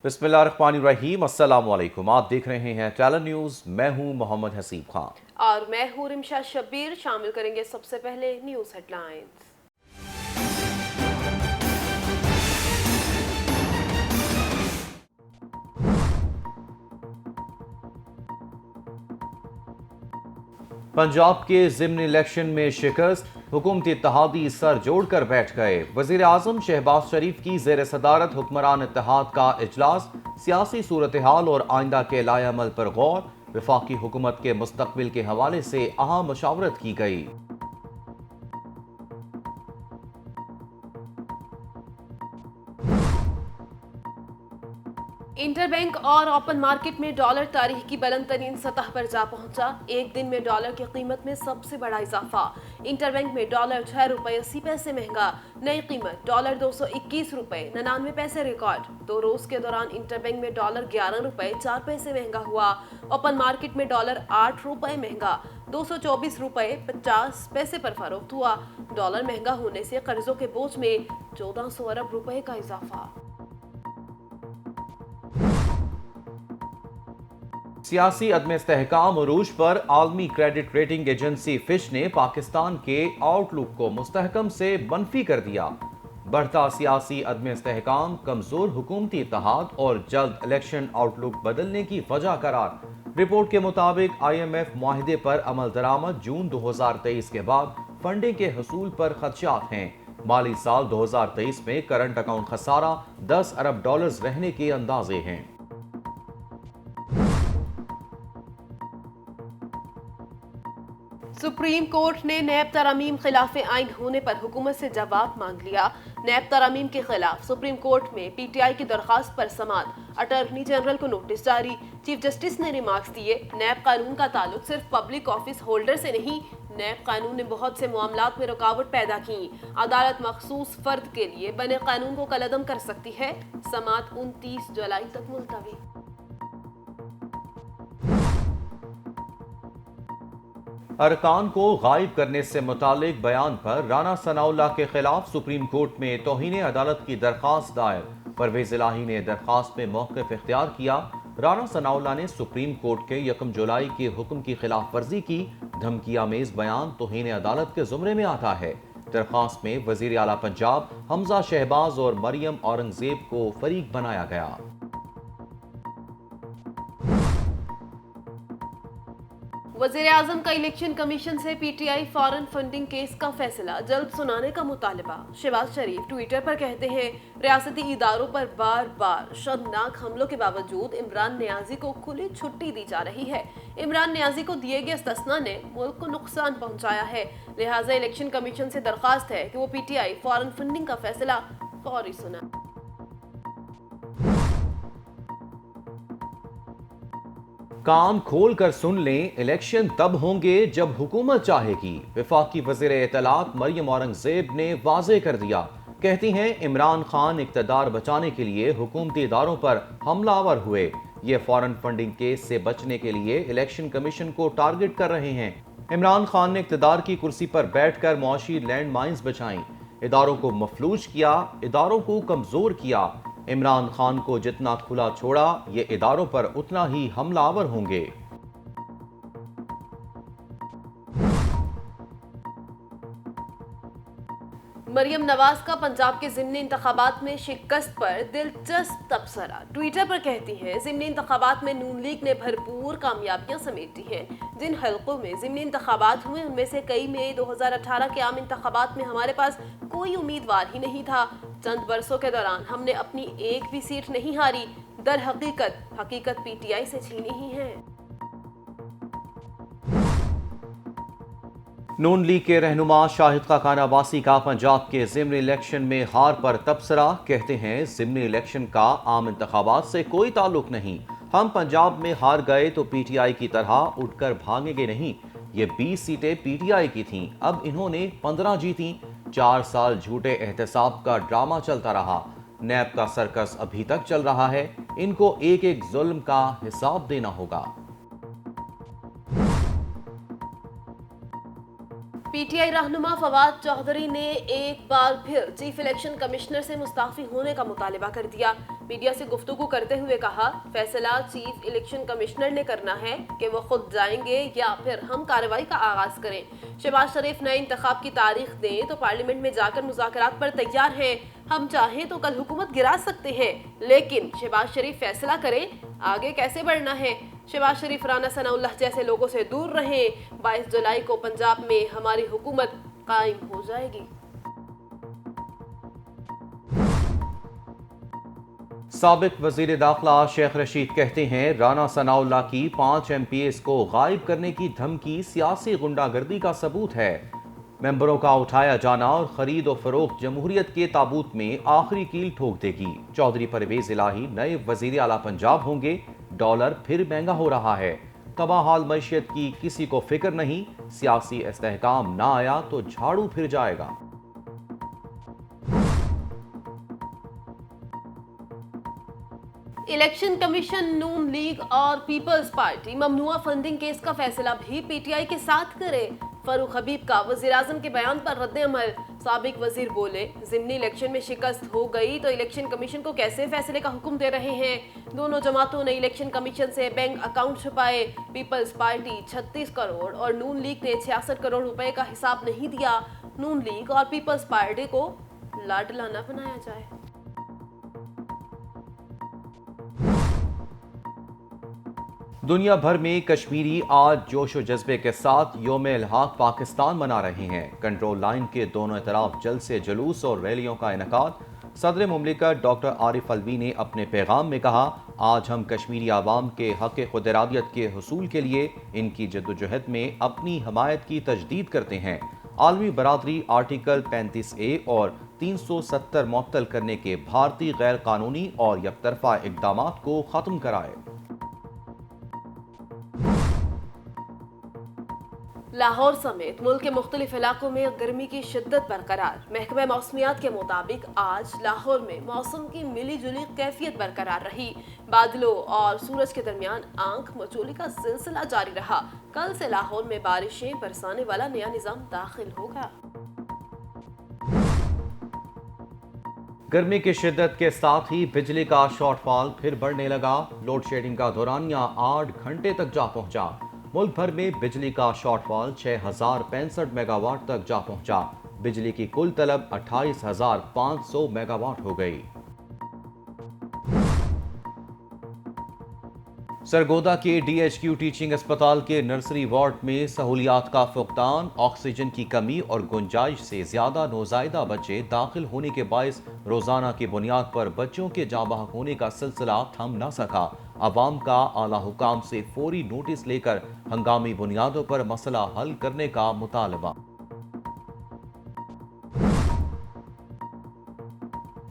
बिस्मिल्लाहिर्रहमानिर्रहीम, अस्सलाम वालेकुम। आप देख रहे हैं टैलेंट न्यूज़। मैं हूं मोहम्मद हसीब खान और मैं हूं रिमशा शब्बीर। शामिल करेंगे सबसे पहले न्यूज़ हेडलाइंस। पंजाब के ज़िमनी इलेक्शन में शिकस्त, हुकूमती इत्तेहादी सर जोड़कर बैठ गए। वज़ीर आज़म शहबाज शरीफ की ज़ेर सदारत हुक्मरान इत्तेहाद का इजलास, सियासी सूरत हाल और आइंदा के लाएअमल पर गौर। वफाकी हुकूमत के मुस्तकबिल के हवाले से अहम मशावरत की गई। इंटरबैंक और ओपन मार्केट में डॉलर तारीख की बुलंद तरीन सतह पर जा पहुंचा। एक दिन में डॉलर की कीमत में सबसे बड़ा इजाफा। इंटरबैंक में डॉलर ₹6.80 महंगा। नई कीमत डॉलर $221.99 रिकॉर्ड। 2 रोज के दौरान इंटरबैंक में डॉलर ₹11.04 महंगा हुआ। ओपन मार्केट में डॉलर ₹8 महंगा $224.50 पर फरोख्त हुआ। डॉलर महंगा होने से कर्जों के बोझ में 1400 अरब रुपए का इजाफा। सियासी अदम इस्तेहकाम उरूज पर आलमी क्रेडिट रेटिंग एजेंसी फिश ने पाकिस्तान के आउटलुक को मुस्तहकम से मनफी कर दिया। बढ़ता सियासी अदम इस्तेहकाम, कमजोर हुकूमती इत्तेहाद और जल्द इलेक्शन आउटलुक बदलने की वजह करार। रिपोर्ट के मुताबिक IMF मुआहिदे पर अमल दरामद जून 2023 के बाद फंडिंग के हसूल पर खदशात हैं। माली साल 2023 में करंट अकाउंट खसारा $10 अरब रहने के अंदाजे हैं। सुप्रीम कोर्ट ने नैब तरामीम खिलाफ आइन होने पर हुकूमत से जवाब मांग लिया। नैब तरामीम के खिलाफ सुप्रीम कोर्ट में PTI की दरखास्त पर समात। अटॉर्नी जनरल को नोटिस जारी। चीफ जस्टिस ने रिमार्क्स दिए, नैब कानून का ताल्लुक सिर्फ पब्लिक ऑफिस होल्डर से नहीं, नैब कानून ने बहुत से मामलात में रुकावट पैदा की। अदालत मखसूस फर्द के लिए बने कानून को कलअदम कर सकती है। समात 29 जुलाई तक मुलतवी। अरकान को गायब करने से मुतालिक बयान पर राना सनाउल्लाह के खिलाफ सुप्रीम कोर्ट में तौहीन अदालत की दरखास्त दायर। परवेज इलाही ने दरखास्त में मौक़िफ़ इख्तियार किया। राना सनाउल्लाह ने सुप्रीम कोर्ट के 1 जुलाई के हुक्म की खिलाफ वर्जी की। धमकी आमेज बयान तौहीन अदालत के जुमरे में आता है। दरखास्त में वज़ीर आला पंजाब हमजा शहबाज और मरियम औरंगजेब को फरीक बनाया गया। वज़ीर आज़म का इलेक्शन कमीशन से PTI फॉरेन फंडिंग केस का फैसला जल्द सुनाने का मुतालबा। शहबाज शरीफ ट्विटर पर कहते हैं, रियासती इदारों पर बार बार शर्मनाक हमलों के बावजूद इमरान नियाजी को खुली छुट्टी दी जा रही है। इमरान नियाजी को दिए गए इस्तिस्ना ने मुल्क को नुकसान पहुंचाया है। लिहाजा इलेक्शन कमीशन से दरखास्त है कि वो PTI फॉरेन फंडिंग का फैसला फौरी सुना। कान खोल कर सुन लें, इलेक्शन तब होंगे जब हुकूमत चाहेगी। वफाकी वज़ीर इत्तलात मरियम औरंगजेब ने वाज़े कर दिया। कहती हैं, इमरान खान इक़्तिदार बचाने के लिए हुकूमती इदारों पर हमलावर हुए। ये फॉरेन फंडिंग केस से बचने के लिए इलेक्शन कमीशन को टारगेट कर रहे हैं। इमरान खान ने इक़्तिदार की कुर्सी पर बैठकर मुआशी लैंड माइंस बचाई, इदारों को मफलूज किया, इदारों को कमजोर किया। इमरान खान को जितना खुला छोड़ा, ये इदारों पर उतना ही हमलावर होंगे। मरियम नवाज का पंजाब के ज़िमनी इंतखाबात में शिकस्त पर दिलचस्प तबसरा। ट्विटर पर कहती हैं, ज़िमनी इंतखाबात में नून लीग ने भरपूर कामयाबियां समेटी हैं। जिन हलकों में ज़िमनी इंतखाबात हुए उनमें से कई में 2018 के आम इंतखाबात में हमारे पास कोई उम्मीदवार ही नहीं था। चंद बरसों के दौरान हमने अपनी एक भी सीट नहीं हारी। दर हकीकत PTI से छीनी ही है। नून लीग के रहनुमा शाहिद खाकान अब्बासी का पंजाब के ज़िमनी इलेक्शन में हार पर तबसरा। कहते हैं, ज़िमनी इलेक्शन का आम इंतखाबात से कोई ताल्लुक नहीं। हम पंजाब में हार गए तो PTI की तरह उठकर भागेंगे नहीं। ये 20 सीटें PTI की थीं, अब इन्होंने 15 जीती। 4 साल झूठे एहतसाब का ड्रामा चलता रहा। नैब का सर्कस अभी तक चल रहा है। इनको एक एक जुल्म का हिसाब देना होगा। PTI रहनुमा फवाद चौधरी ने एक बार फिर चीफ इलेक्शन कमिश्नर से मुस्ताफी होने का मुतालबा कर दिया। मीडिया से गुफ्तगू करते हुए कहा, फैसला चीफ इलेक्शन कमिश्नर ने करना है कि वो खुद जाएंगे या फिर हम कार्रवाई का आगाज करें। शहबाज शरीफ नए इंतखाब की तारीख दें तो पार्लियामेंट में जाकर मुज़ाकरात पर तैयार हैं। हम चाहें तो कल हुकूमत गिरा सकते हैं, लेकिन शहबाज शरीफ फैसला करें आगे कैसे बढ़ना है। शहबाज शरीफ राना सनाउल्लाह जैसे लोगों से दूर रहें। 22 जुलाई को पंजाब में हमारी हुकूमत कायम हो जाएगी। साबिक वजीर दाखिला शेख रशीद कहते हैं, राना सनाउल्लाह की 5 MPs को गायब करने की धमकी सियासी गुंडागर्दी का सबूत है। मेंबरों का उठाया जाना और खरीद और फरोख्त जमहूरियत के ताबूत में आखिरी कील ठोक देगी। चौधरी परवेज इलाही नए वजीर आला पंजाब होंगे। डॉलर फिर महंगा हो रहा है। तबाह हाल मैशियत की किसी को फिक्र नहीं। सियासी इस्तेहकाम ना आया तो झाड़ू फिर जाएगा। इलेक्शन कमीशन, नून लीग और पीपल्स पार्टी ममनुआ फंडिंग केस का फैसला भी पीटीआई के साथ करे। फरूख हबीब का वज़ीर-ए-आज़म के बयान पर रद्द-ए-अमल। साबिक वजीर बोले, ज़िमनी इलेक्शन में शिकस्त हो गई तो इलेक्शन कमीशन को कैसे फैसले का हुक्म दे रहे हैं। दोनों जमातों ने इलेक्शन कमीशन से बैंक अकाउंट छुपाए। पीपल्स पार्टी 36 करोड़ और नून लीग ने 66 करोड़ रुपए का हिसाब नहीं दिया। नून लीग और पीपल्स पार्टी को लाडला न बनाया जाए। दुनिया भर में कश्मीरी आज जोशो जज्बे के साथ योम इल्हाक पाकिस्तान मना रहे हैं। कंट्रोल लाइन के दोनों तरफ जलसे, जुलूस और रैलियों का इनेकाद। सदर मुमलिकत डॉक्टर आरिफ अलवी ने अपने पैगाम में कहा, आज हम कश्मीरी आवाम के हक खुद इरादियत के हुसूल के लिए इनकी जद्दोजहद में अपनी हमायत की तजदीद करते हैं। आलमी बरादरी आर्टिकल 35A और 370 मुअत्तल करने के भारतीय गैर कानूनी और यकतरफा इक़दामात को ख़त्म कराए। लाहौर समेत मुल्क के मुख्तलिफ इलाकों में गर्मी की शिद्दत बरकरार। महकमा मौसमियात के मुताबिक आज लाहौर में मौसम की मिली जुली कैफियत बरकरार रही। बादलों और सूरज के दरमियान आंख मचोली का सिलसिला जारी रहा। कल से लाहौर में बारिशें बरसाने वाला नया निजाम दाखिल होगा। गर्मी की शिद्दत के साथ ही बिजली का शॉर्टफॉल फिर बढ़ने लगा। लोड शेडिंग का दौरानिया 8 घंटे तक जा पहुंचा। मुल्क भर में बिजली का शॉर्टफॉल 6065 मेगावाट तक जा पहुंचा। बिजली की कुल तलब 28,500 मेगावाट हो गई। सरगोदा के DHQ टीचिंग अस्पताल के नर्सरी वार्ड में सहूलियात का फुकदान, ऑक्सीजन की कमी और गुंजाइश से ज्यादा नौजायदा बच्चे दाखिल होने के बायस रोजाना की बुनियाद पर बच्चों के जाँ बहक होने का सिलसिला थम न सका। अवाम का आला हुकाम से फौरी नोटिस लेकर हंगामी बुनियादों पर मसला हल करने का मुतालबा।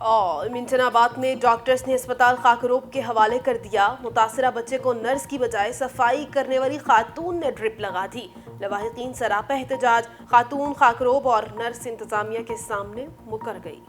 और मिंटनाबाद में डॉक्टर्स ने अस्पताल खाकरोब के हवाले कर दिया। मुतासरा बच्चे को नर्स की बजाय सफाई करने वाली खातून ने ड्रिप लगा दी। लवाहिकीन सरापा एहतजाज। खातून खाकरोब और नर्स इंतजामिया के सामने मुकर गई।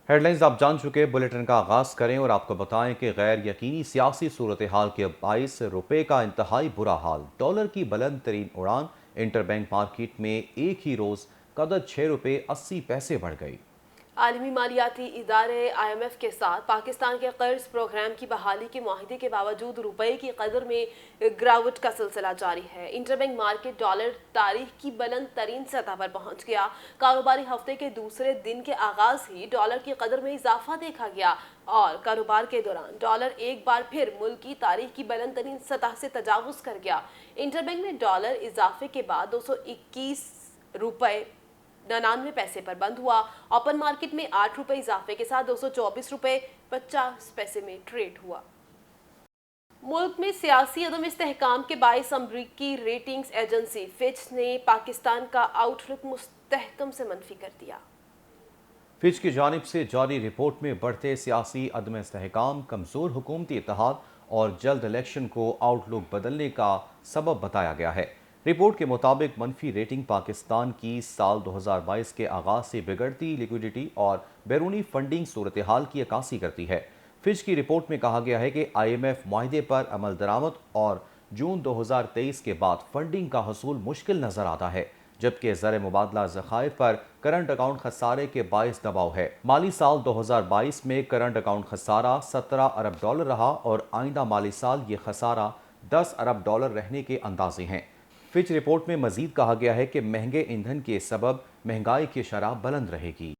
हेडलाइंस आप जान चुके। बुलेटिन का आगाज करें और आपको बताएं कि गैर यकीनी सियासी सूरत हाल के बाइस रुपए का इंतहाई बुरा हाल। डॉलर की बुलंद तरीन उड़ान। इंटरबैंक मार्केट में एक ही रोज कदर 6 रुपए 80 पैसे बढ़ गई। आलमी मालियाती इदारे IMF के साथ पाकिस्तान के कर्ज प्रोग्राम की बहाली के मुआहदे के बावजूद रुपए की कदर में गिरावट का सिलसिला जारी है। इंटरबैंक मार्केट डॉलर तारीख की बुलंद तरीन सतह पर पहुंच गया। कारोबारी हफ्ते के दूसरे दिन के आगाज ही डॉलर की कदर में इजाफा देखा गया और कारोबार के दौरान डॉलर एक बार फिर मुल्क की तारीख की बुलंद तरीन सतह से तजावुज कर गया। इंटरबैंक में डॉलर इजाफे के बाद 221 रुपए 99 पैसे पर बंद हुआ। ओपन मार्केट में 8 रुपए इजाफे के साथ 224 रुपए 50 पैसे में ट्रेड हुआ। मुल्क में सियासी अदम इस्तेहकाम के बायस अमरीकी रेटिंग्स एजेंसी फिच ने पाकिस्तान का आउटलुक मुस्तहकम से मनफी कर दिया। फिच की जानिब से जारी रिपोर्ट में बढ़ते सियासी अदम इस्तेहकाम, कमजोर हुकूमती इत्तेहाद और जल्द इलेक्शन को आउटलुक बदलने का सबब बताया गया है। रिपोर्ट के मुताबिक मनफी रेटिंग पाकिस्तान की साल 2022 के आगाज से बिगड़ती लिक्विडिटी और बैरूनी फंडिंग सूरत हाल की अक्कासी करती है। फिच की रिपोर्ट में कहा गया है कि IMF मुआहदे पर अमल दरामद और जून 2023 के बाद फंडिंग का हसूल मुश्किल नजर आता है। जबकि ज़र मुबादला ज़खायर पर करंट अकाउंट खसारे के बाइस दबाव है। माली साल 2022 में करंट अकाउंट खसारा 17 अरब डॉलर रहा और आइंदा माली साल ये खसारा 10 अरब डॉलर रहने के अंदाजे हैं। फिच रिपोर्ट में मजीद कहा गया है कि महंगे ईंधन के सबब महंगाई की शरह बुलंद रहेगी।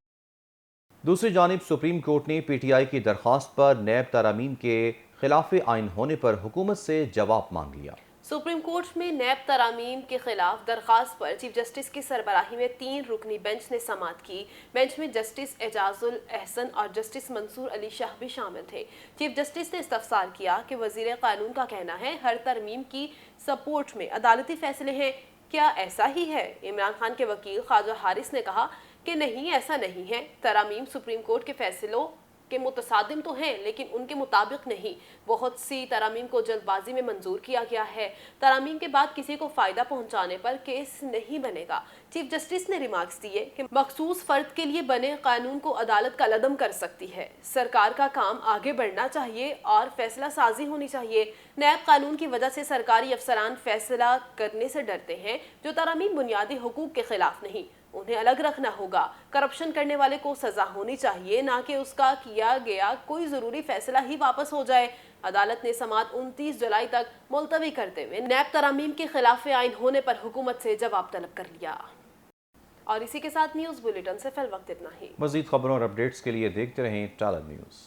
दूसरी जानिब सुप्रीम कोर्ट ने PTI की दरख्वास्त पर नैब तरामीम के खिलाफ आइन होने पर हुकूमत से जवाब मांग लिया। सुप्रीम कोर्ट में नैब तरामीम के खिलाफ दरखास्त पर चीफ जस्टिस की सरबराही में 3 रुकनी बेंच ने समाअत की। बेंच में जस्टिस एजाजुल एहसन और जस्टिस मंसूर अली शाह भी शामिल थे। चीफ जस्टिस ने इस्तफसार किया कि वजीर कानून का कहना है हर तरमीम की सपोर्ट में अदालती फैसले हैं, क्या ऐसा ही है? इमरान खान के वकील ख्वाजा हारिस ने कहा कि नहीं, ऐसा नहीं है। तरामीम सुप्रीम कोर्ट के फैसलों के मुतसादिम तो हैं, लेकिन उनके मुताबिक नहीं। बहुत सी तरामीम को जल्दबाजी में मंजूर किया गया है। तरामीम के बाद किसी को फायदा पहुंचाने पर केस नहीं बनेगा। चीफ जस्टिस ने रिमार्क्स दिए कि मखसूस फर्द के लिए बने कानून को अदालत कलअदम कर सकती है। सरकार का काम आगे बढ़ना चाहिए और फैसला साजी होनी चाहिए। नैब कानून की वजह से सरकारी अफसरान फैसला करने से डरते हैं जो तरामीम बुनियादी हुकूक के खिलाफ नहीं। उन्हें अलग रखना होगा। करप्शन करने वाले को सजा होनी चाहिए, ना कि उसका किया गया कोई जरूरी फैसला ही वापस हो जाए। अदालत ने समाअत 29 जुलाई तक मुलतवी करते हुए नैब तरामीम के खिलाफ आइन होने पर हुकूमत से जवाब तलब कर लिया। और इसी के साथ न्यूज़ बुलेटिन से फिल वक्त इतना ही। मज़ीद खबरों और अपडेट्स के लिए देखते रहें टालन न्यूज़।